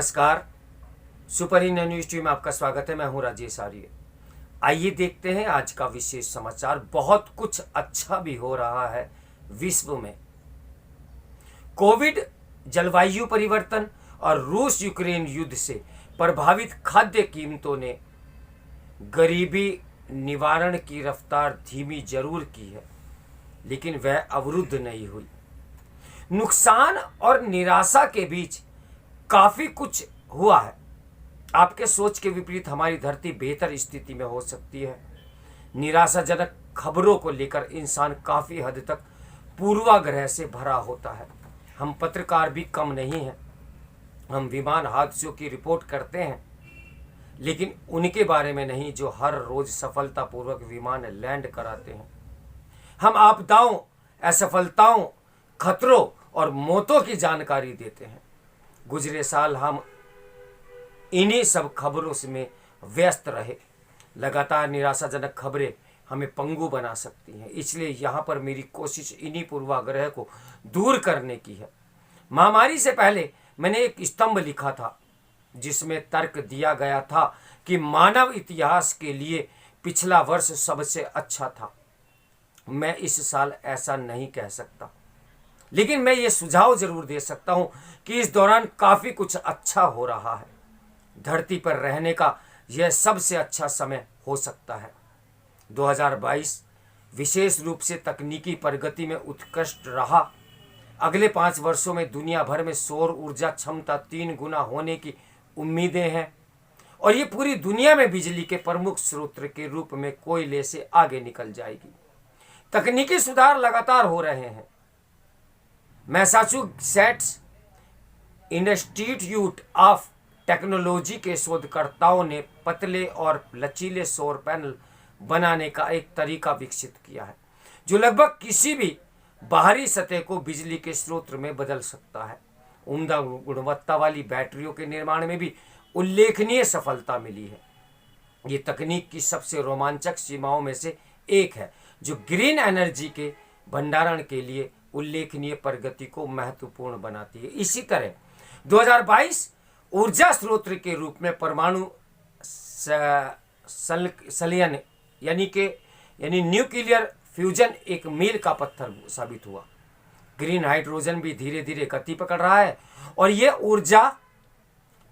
नमस्कार। Super India news TV में आपका स्वागत है। मैं हूं राजेश आर्य। आइए देखते हैं आज का विशेष समाचार। बहुत कुछ अच्छा भी हो रहा है विश्व में। कोविड, जलवायु परिवर्तन और रूस यूक्रेन युद्ध से प्रभावित खाद्य कीमतों ने गरीबी निवारण की रफ्तार धीमी जरूर की है, लेकिन वह अवरुद्ध नहीं हुई। नुकसान और निराशा के बीच काफी कुछ हुआ है। आपके सोच के विपरीत हमारी धरती बेहतर स्थिति में हो सकती है। निराशाजनक खबरों को लेकर इंसान काफी हद तक पूर्वाग्रह से भरा होता है। हम पत्रकार भी कम नहीं हैं। हम विमान हादसों की रिपोर्ट करते हैं, लेकिन उनके बारे में नहीं जो हर रोज सफलतापूर्वक विमान लैंड कराते हैं। हम आपदाओं, असफलताओं, खतरों और मौतों की जानकारी देते हैं। गुजरे साल हम इन्हीं सब खबरों में व्यस्त रहे। लगातार निराशाजनक खबरें हमें पंगु बना सकती हैं, इसलिए यहाँ पर मेरी कोशिश इन्हीं पूर्वाग्रह को दूर करने की है। महामारी से पहले मैंने एक स्तंभ लिखा था जिसमें तर्क दिया गया था कि मानव इतिहास के लिए पिछला वर्ष सबसे अच्छा था। मैं इस साल ऐसा नहीं कह सकता, लेकिन मैं ये सुझाव जरूर दे सकता हूं कि इस दौरान काफी कुछ अच्छा हो रहा है। धरती पर रहने का यह सबसे अच्छा समय हो सकता है। 2022 विशेष रूप से तकनीकी प्रगति में उत्कृष्ट रहा। अगले 5 वर्षों में दुनिया भर में सौर ऊर्जा क्षमता 3 गुना होने की उम्मीदें हैं और ये पूरी दुनिया में बिजली के प्रमुख स्रोत के रूप में कोयले से आगे निकल जाएगी। तकनीकी सुधार लगातार हो रहे हैं। मैसाचुसेट्स इंस्टीट्यूट ऑफ टेक्नोलॉजी के शोधकर्ताओं ने पतले और लचीले सौर पैनल बनाने का एक तरीका विकसित किया है जो लगभग किसी भी बाहरी सतह को बिजली के स्रोत में बदल सकता है। उम्दा गुणवत्ता वाली बैटरियों के निर्माण में भी उल्लेखनीय सफलता मिली है। ये तकनीक की सबसे रोमांचक सीमाओं में से एक है जो ग्रीन एनर्जी के भंडारण के लिए उल्लेखनीय प्रगति को महत्वपूर्ण बनाती है। इसी तरह 2022 ऊर्जा स्रोत के रूप में परमाणु संलयन यानी न्यूक्लियर फ्यूजन एक मील का पत्थर साबित हुआ। ग्रीन हाइड्रोजन भी धीरे धीरे गति पकड़ रहा है और यह ऊर्जा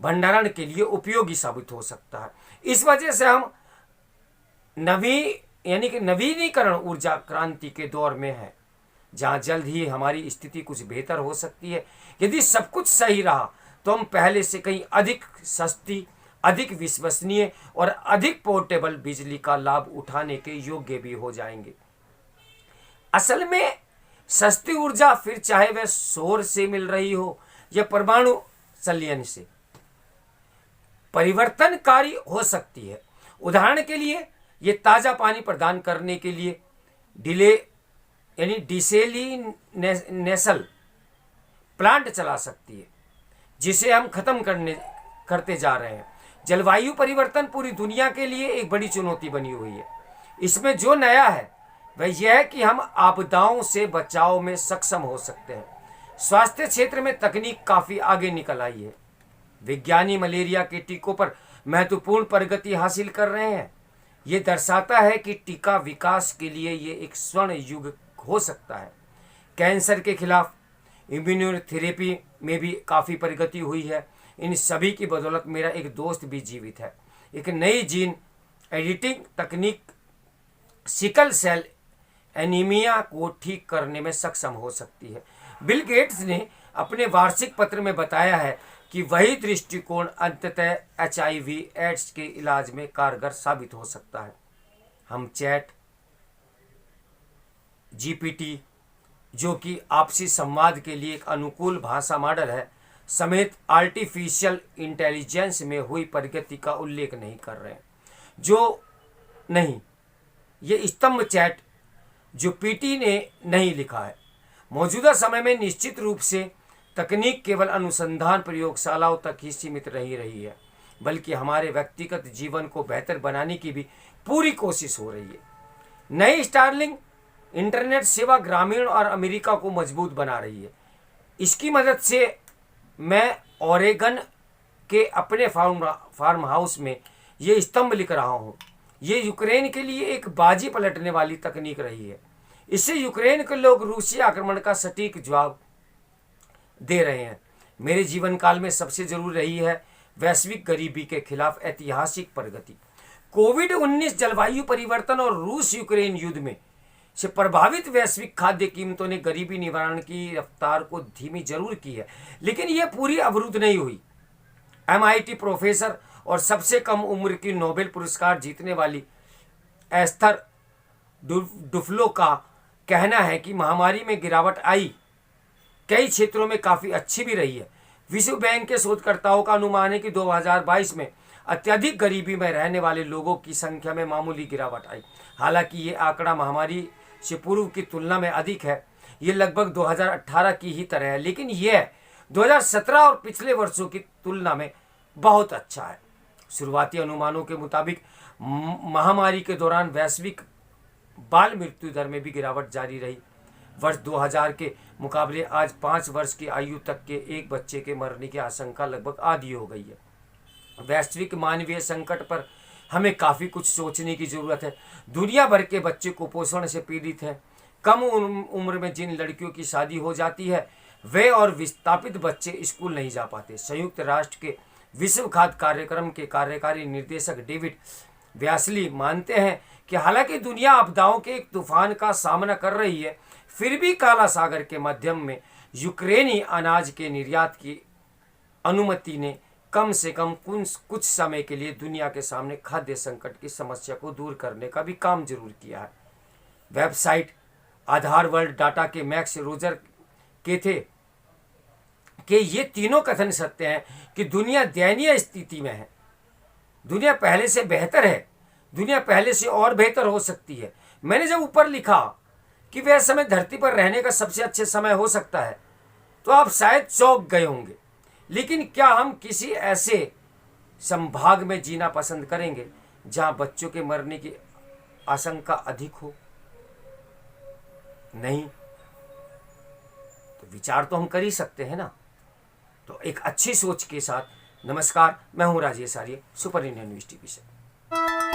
भंडारण के लिए उपयोगी साबित हो सकता है। इस वजह से हम नवीनीकरण ऊर्जा क्रांति के दौर में है, जहां जल्द ही हमारी स्थिति कुछ बेहतर हो सकती है। यदि सब कुछ सही रहा तो हम पहले से कहीं अधिक सस्ती, अधिक विश्वसनीय और अधिक पोर्टेबल बिजली का लाभ उठाने के योग्य भी हो जाएंगे। असल में सस्ती ऊर्जा, फिर चाहे वह सौर से मिल रही हो या परमाणु संलयन से, परिवर्तनकारी हो सकती है। उदाहरण के लिए ये ताज़ा पानी प्रदान करने के लिए डिसेलिनेशन प्लांट चला सकती है, जिसे हम खत्म करते जा रहे हैं। जलवायु परिवर्तन पूरी दुनिया के लिए एक बड़ी चुनौती बनी हुई है। इसमें जो नया है वह यह है कि हम आपदाओं से बचाव में सक्षम हो सकते हैं। स्वास्थ्य क्षेत्र में तकनीक काफ़ी आगे निकल आई है। विज्ञानी मलेरिया के टीकों पर महत्वपूर्ण प्रगति हासिल कर रहे हैं। ये दर्शाता है कि टीका विकास के लिए ये एक स्वर्ण युग हो सकता है। कैंसर के खिलाफ इम्यूनोथेरेपी में भी काफ़ी प्रगति हुई है। इन सभी की बदौलत मेरा एक दोस्त भी जीवित है। एक नई जीन एडिटिंग तकनीक सिकल सेल एनीमिया को ठीक करने में सक्षम हो सकती है। बिल गेट्स ने अपने वार्षिक पत्र में बताया है कि वही दृष्टिकोण अंततः HIV एड्स के इलाज में कारगर साबित हो सकता है। हम चैट GPT, जो कि आपसी संवाद के लिए एक अनुकूल भाषा मॉडल है, समेत आर्टिफिशियल इंटेलिजेंस में हुई प्रगति का उल्लेख नहीं कर रहे हैं। ये स्तंभ चैट जो PT ने नहीं लिखा है। मौजूदा समय में निश्चित रूप से तकनीक केवल अनुसंधान प्रयोगशालाओं तक ही सीमित नहीं रही है, बल्कि हमारे व्यक्तिगत जीवन को बेहतर बनाने की भी पूरी कोशिश हो रही है। नई स्टारलिंक इंटरनेट सेवा ग्रामीण और अमेरिका को मजबूत बना रही है। इसकी मदद से मैं ओरेगन के अपने फार्म हाउस में ये स्तंभ लिख रहा हूँ। ये यूक्रेन के लिए एक बाजी पलटने वाली तकनीक रही है। इससे यूक्रेन के लोग रूसी आक्रमण का सटीक जवाब दे रहे हैं। मेरे जीवन काल में सबसे जरूरी रही है वैश्विक गरीबी के खिलाफ ऐतिहासिक प्रगति। कोविड-19, जलवायु परिवर्तन और रूस यूक्रेन युद्ध में से प्रभावित वैश्विक खाद्य कीमतों ने गरीबी निवारण की रफ्तार को धीमी जरूर की है, लेकिन यह पूरी अवरुद्ध नहीं हुई। MIT प्रोफेसर और सबसे कम उम्र की नोबेल पुरस्कार जीतने वाली एस्थर डुफ्लो का कहना है कि महामारी में गिरावट आई, कई क्षेत्रों में काफ़ी अच्छी भी रही है। विश्व बैंक के शोधकर्ताओं का अनुमान है कि 2022 में अत्यधिक गरीबी में रहने वाले लोगों की संख्या में मामूली गिरावट आई। हालांकि ये आंकड़ा महामारी से पूर्व की तुलना में अधिक है। ये लगभग 2018 की ही तरह है, लेकिन यह 2017 और पिछले वर्षों की तुलना में बहुत अच्छा है। शुरुआती अनुमानों के मुताबिक महामारी के दौरान वैश्विक बाल मृत्यु दर में भी गिरावट जारी रही। वर्ष 2000 के मुकाबले आज 5 वर्ष की आयु तक के एक बच्चे के मरने की आशंका लगभग आधी हो गई है। वैश्विक मानवीय संकट पर हमें काफ़ी कुछ सोचने की ज़रूरत है। दुनिया भर के बच्चे कुपोषण से पीड़ित हैं। कम उम्र में जिन लड़कियों की शादी हो जाती है वे और विस्थापित बच्चे स्कूल नहीं जा पाते। संयुक्त राष्ट्र के विश्व खाद्य कार्यक्रम के कार्यकारी निर्देशक डेविड व्यासली मानते हैं कि हालांकि दुनिया आपदाओं के एक तूफान का सामना कर रही है, फिर भी काला सागर के मध्यम में यूक्रेनी अनाज के निर्यात की अनुमति ने कम से कम कुछ समय के लिए दुनिया के सामने खाद्य संकट की समस्या को दूर करने का भी काम जरूर किया है। वेबसाइट आधार वर्ल्ड डाटा के मैक्स रोजर के थे कि ये तीनों कथन सत्य हैं कि दुनिया दयनीय स्थिति में है। दुनिया पहले से बेहतर है, दुनिया पहले से और बेहतर हो सकती है। मैंने जब ऊपर लिखा कि वह समय धरती पर रहने का सबसे अच्छे समय हो सकता है तो आप शायद चौंक गए होंगे, लेकिन क्या हम किसी ऐसे संभाग में जीना पसंद करेंगे जहां बच्चों के मरने की आशंका अधिक हो? नहीं। तो विचार तो हम कर ही सकते हैं ना। तो एक अच्छी सोच के साथ नमस्कार, मैं हूं राजेश आर्य, सुपर इंडियन न्यूज़ टीवी से।